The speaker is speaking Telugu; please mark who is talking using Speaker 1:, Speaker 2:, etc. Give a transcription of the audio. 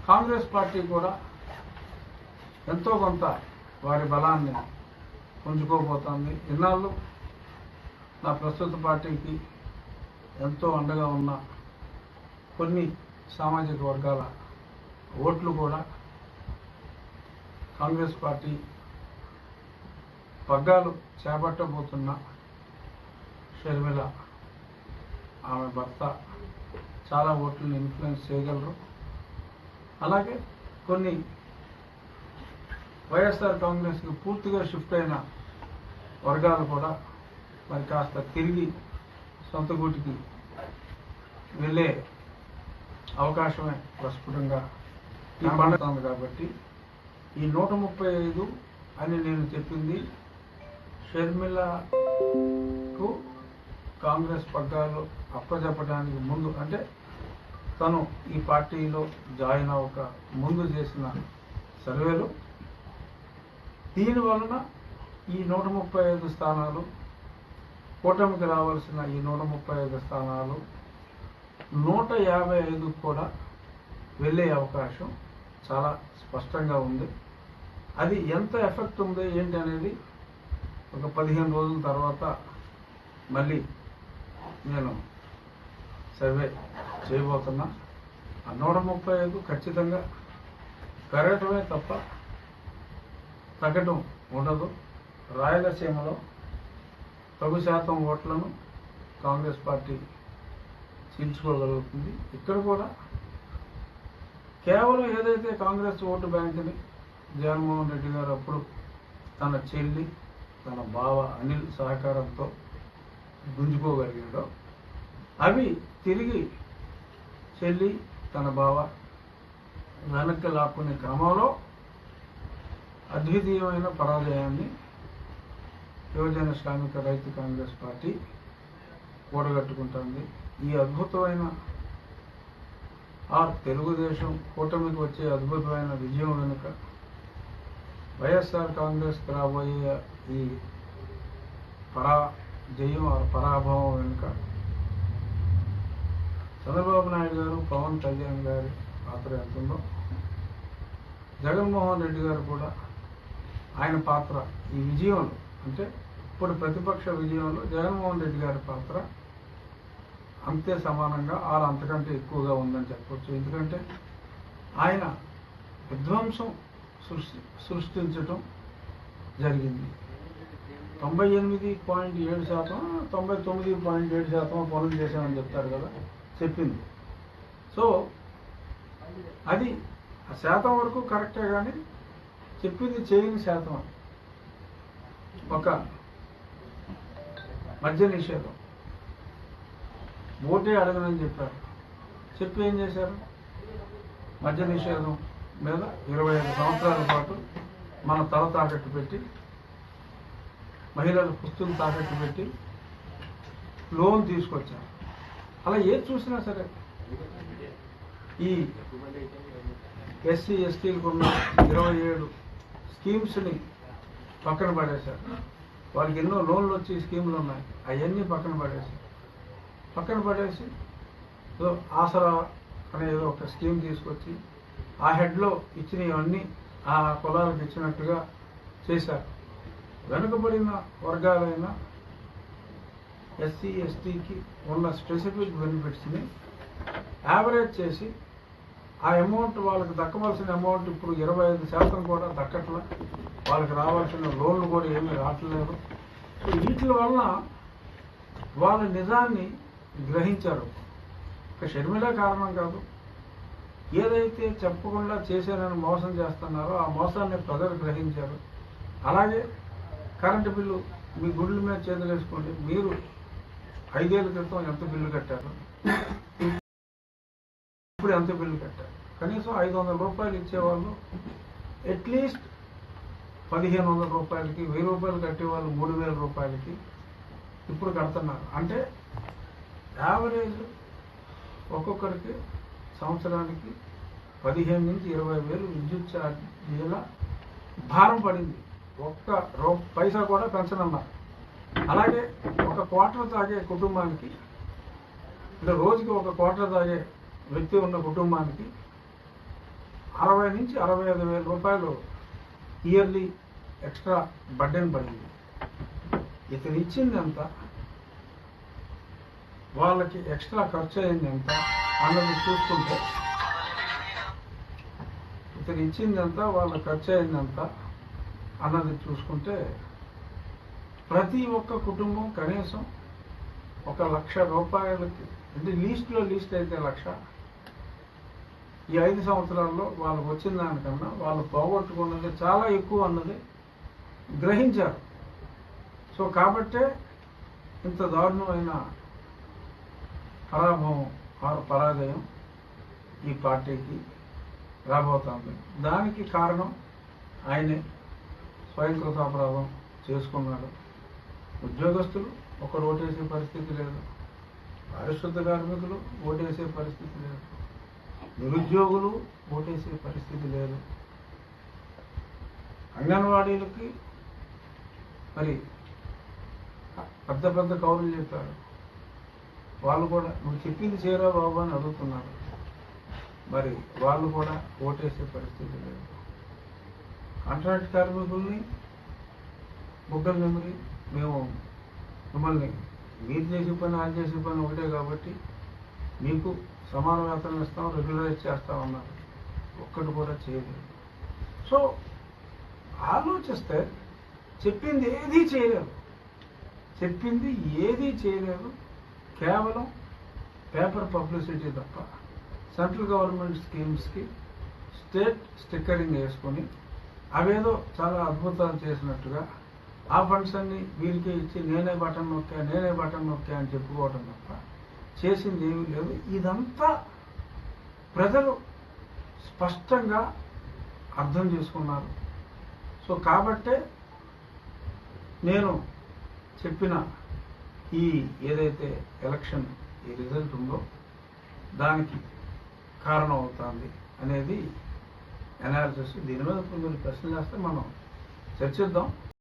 Speaker 1: కాంగ్రెస్ పార్టీ కూడా ఎంతో కొంత వారి బలాన్ని పుంజుకోబోతోంది. ఇన్నాళ్ళు నా ప్రస్తుత పార్టీకి ఎంతో అండగా ఉన్న కొన్ని సామాజిక వర్గాల ఓట్లు కూడా కాంగ్రెస్ పార్టీ పగ్గాలు చేపట్టబోతున్న షర్మిల ఆమె భర్త చాలా ఓట్లను ఇన్ఫ్లుయెన్స్ చేయగలరు. అలాగే కొన్ని వైఎస్ఆర్ కాంగ్రెస్కి పూర్తిగా షిఫ్ట్ అయిన వర్గాలు కూడా మరి కాస్త తిరిగి సొంత గూటికి వెళ్ళే అవకాశమే ప్రస్ఫుటంగా కనబడుతోంది. కాబట్టి ఈ 135 అని నేను చెప్పింది షర్మిలకు కాంగ్రెస్ పగ్గాలు అప్పచెప్పడానికి ముందు, అంటే తను ఈ పార్టీలో జాయిన్ అవ్వక ముందు చేసిన సర్వేలు. దీనివలన ఈ 135 స్థానాలు, కూటమికి రావాల్సిన ఈ 135 స్థానాలు 155 కూడా వెళ్ళే అవకాశం చాలా స్పష్టంగా ఉంది. అది ఎంత ఎఫెక్ట్ ఉంది ఏంటి అనేది ఒక 15 రోజుల తర్వాత మళ్ళీ నేను సర్వే చేయబోతున్నా. ఆ 135 ఖచ్చితంగా పెరగటమే తప్ప తగ్గటం ఉండదు. రాయలసీమలో తగు శాతం ఓట్లను కాంగ్రెస్ పార్టీ చీల్చుకోగలుగుతుంది. ఇక్కడ కూడా కేవలం ఏదైతే కాంగ్రెస్ ఓటు బ్యాంకుని జగన్మోహన్ రెడ్డి గారు అప్పుడు తన చెల్లి, తన బావ అనిల్ సహకారంతో గుంజుకోగలిగాడో అవి తిరిగి చెల్లి, తన బావ వెనక్కి లాక్కునే క్రమంలో అద్వితీయమైన పరాజయాన్ని యువజన శ్రామిక రైతు కాంగ్రెస్ పార్టీ కూడగట్టుకుంటుంది. ఈ అద్భుతమైన తెలుగుదేశం కూటమికి వచ్చే అద్భుతమైన విజయం వెనుక, వైఎస్ఆర్ కాంగ్రెస్కి రాబోయే ఈ పరాజయం పరాభవం వెనుక చంద్రబాబు నాయుడు గారు, పవన్ కళ్యాణ్ గారి పాత్ర ఎంతుందో, జగన్మోహన్ రెడ్డి గారు కూడా ఆయన పాత్ర ఈ విజయంలో, అంటే ఇప్పుడు ప్రతిపక్ష విజయంలో జగన్మోహన్ రెడ్డి గారి పాత్ర అంతే సమానంగా అంతకంటే ఎక్కువగా ఉందని చెప్పవచ్చు. ఎందుకంటే ఆయన విధ్వంసం సృష్టించటం జరిగింది. 98.7%, 99.7% పనులు చేశామని చెప్తారు కదా, చెప్పింది. సో అది ఆ శాతం వరకు కరెక్టే, కానీ చెప్పింది చేయని శాతం. ఒక మద్య నిషేధం, ఓటే అడగనని చెప్పారు, చెప్పి ఏం చేశారు? మద్య నిషేధం మీద 25 సంవత్సరాల పాటు మన తల తాకట్టు పెట్టి, మహిళల పుస్తులు తాకట్టు పెట్టి లోన్ తీసుకొచ్చారు. అలా ఏది చూసినా సరే ఈ ఎస్సీ ఎస్టీలకు ఉన్న 27 స్కీమ్స్ని పక్కన పడేశారు. వాళ్ళకి ఎన్నో లోన్లు వచ్చి స్కీములు ఉన్నాయి, అవన్నీ పక్కన పడేసి ఆసరా అనేది ఒక స్కీమ్ తీసుకొచ్చి ఆ హెడ్లో ఇచ్చినవన్నీ ఆ కులాలకు ఇచ్చినట్టుగా చేశారు. వెనుకబడిన వర్గాలైన ఎస్సీ ఎస్టీకి ఉన్న స్పెసిఫిక్ బెనిఫిట్స్ని యావరేజ్ చేసి ఆ అమౌంట్, వాళ్ళకి దక్కవలసిన అమౌంట్ ఇప్పుడు 25% కూడా దక్కట్లా, వాళ్ళకి రావాల్సిన లోన్లు కూడా ఏమీ రావట్లేదు. సో వీటి వలన వాళ్ళ నిజాన్ని గ్రహించారు. ఒక షర్మిల కారణం కాదు, ఏదైతే చెప్పకుండా చేశానని మోసం చేస్తున్నారో ఆ మోసాన్ని ప్రజలు గ్రహించారు. అలాగే కరెంటు బిల్లు మీ గుడ్ల మీద చేతులు వేసుకోండి, మీరు 5 ఏళ్ల క్రితం ఎంత బిల్లు కట్టారు, ఇప్పుడు ఎంత బిల్లు కట్టారు? కనీసం 500 రూపాయలు ఇచ్చేవాళ్ళు అట్లీస్ట్ 1500 రూపాయలకి, 1000 రూపాయలు కట్టేవాళ్ళు 3000 రూపాయలకి ఇప్పుడు కడుతున్నారు. అంటే యావరేజ్ ఒక్కొక్కరికి సంవత్సరానికి 15 నుంచి 20 వేలు విద్యుత్ ఛార్జీల భారం పడింది. ఒక్క పైసా కూడా పెంచనన్నారు. అలాగే ఒక క్వార్టర్ తాగే కుటుంబానికి, అంటే రోజుకి ఒక క్వార్టర్ తాగే వ్యక్తి ఉన్న కుటుంబానికి 60 నుంచి 65 వేల రూపాయలు ఇయర్లీ ఎక్స్ట్రా బర్డెన్ పడింది. ఇతను ఇచ్చింది ఎంత, వాళ్ళకి ఎక్స్ట్రా ఖర్చు అయింది ఎంత అన్నది చూసుకుంటే, ఇతను ఇచ్చింది ఎంత, వాళ్ళ ఖర్చు అయింది ఎంత అన్నది చూసుకుంటే ప్రతి ఒక్క కుటుంబం కనీసం 1,00,000 రూపాయలకి, అంటే లీస్ట్ అయితే 1,00,000, ఈ 5 సంవత్సరాల్లో వాళ్ళకు వచ్చిన దానికన్నా వాళ్ళు పోగొట్టుకున్నది చాలా ఎక్కువ అన్నది గ్రహించారు. సో కాబట్టే ఇంత దారుణమైన పరాజయం ఈ పార్టీకి రాబోతోంది. దానికి కారణం ఆయనే స్వయంకృతాపరాధం చేసుకున్నాడు. ఉద్యోగస్తులు ఒకరు ఓటేసే పరిస్థితి లేదు, పారిశుద్ధ కార్మికులు ఓటేసే పరిస్థితి లేదు, నిరుద్యోగులు ఓటేసే పరిస్థితి లేదు, అంగన్వాడీలకి మరి పెద్ద పెద్ద కౌరులు చెప్పారు, వాళ్ళు కూడా నువ్వు చెప్పింది చేయరా బాబు అని అడుగుతున్నారు, మరి వాళ్ళు కూడా ఓటేసే పరిస్థితి లేదు. కాంట్రాక్ట్ కార్మికుల్ని బుగ్గల మెమరీ, మేము మిమ్మల్ని మీరు చేసే పని ఆయన చేసే పని ఒకటే కాబట్టి మీకు సమాన వేతనం ఇస్తాం, రెగ్యులరైజ్ చేస్తామన్నారు. ఒక్కటి కూడా చేయలేదు. సో ఆలోచిస్తే చెప్పింది ఏదీ చేయలేదు, కేవలం పేపర్ పబ్లిసిటీ తప్ప. సెంట్రల్ గవర్నమెంట్ స్కీమ్స్కి స్టేట్ స్టిక్కరింగ్ వేసుకొని అవేదో చాలా అద్భుతాలు చేసినట్టుగా ఆ ఫండ్స్ అన్ని వీరికే ఇచ్చి నేనే బటన్ నొక్కా అని చెప్పుకోవడం తప్ప చేసింది ఏమీ లేదు. ఇదంతా ప్రజలు స్పష్టంగా అర్థం చేసుకున్నారు. సో కాబట్టే నేను చెప్పిన ఈ ఏదైతే ఎలక్షన్ ఈ రిజల్ట్ ఉందో దానికి కారణం అవుతుంది అనేది అనాలిసిస్. దీని మీద కొన్ని ప్రశ్నలు వేస్తే మనం చర్చిద్దాం.